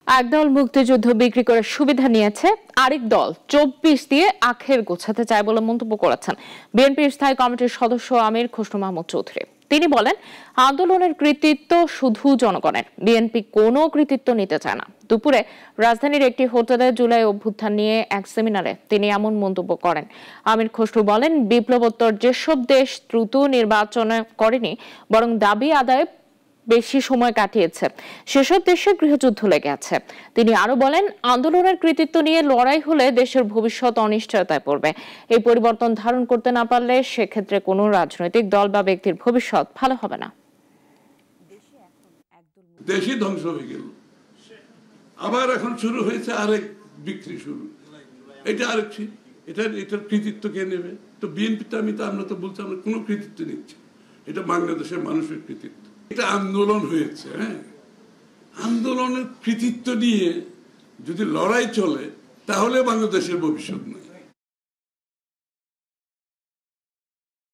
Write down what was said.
একদল মুক্তিযুদ্ধ বিক্রি করে সুবিধা নিয়েছে, আরেক দল ২৪ দিয়ে আখের গোছাতে চায় বলে মন্তব্য করেছেন বিএনপির স্থায়ী কমিটির সদস্য আমির খসরু মাহমুদ চৌধুরী। তিনি বলেন, আন্দোলনের কৃতিত্ব শুধু জনগণের, বিএনপি কোনো কৃতিত্ব নিতে চায় না। দুপুরে রাজধানীর একটি হোটেলে জুলাই অভ্যুত্থান নিয়ে এক সেমিনারে তিনি এমন মন্তব্য করেন। আমির খসরু বলেন, বিপ্লবোত্তর যেসব দেশ দ্রুত নির্বাচন করেনি, বরং দাবি আদায়ে বেশি সময় কাটিয়েছে, সেসব দেশে গৃহযুদ্ধ লেগে আছে। তিনি আরো বলেন, আন্দোলনের কৃতিত্ব নিয়ে লড়াই হলে দেশের ভবিষ্যৎ অনিশ্চয়তায় পড়বে। এই পরিবর্তন ধারণ করতে না পারলে সেক্ষেত্রে কোনো রাজনৈতিক দল বা ব্যক্তির ভবিষ্যৎ ভালো হবে না। দেশই ধ্বংস হয়ে গেল, আবার এখন শুরু হয়েছে আরেক বিক্রি শুরু। এটা আরেক, এটার কৃতিত্ব কে নেবে? তো বিএনপি তো আমরা তো বলছি আমরা কোনো কৃতিত্ব নিচ্ছি, এটা বাংলাদেশের মানুষের কৃতিত্ব। এটা আন্দোলন হয়েছে, হ্যাঁ, আন্দোলনের কৃতিত্ব নিয়ে যদি লড়াই চলে তাহলে বাংলাদেশের ভবিষ্যৎ নয়।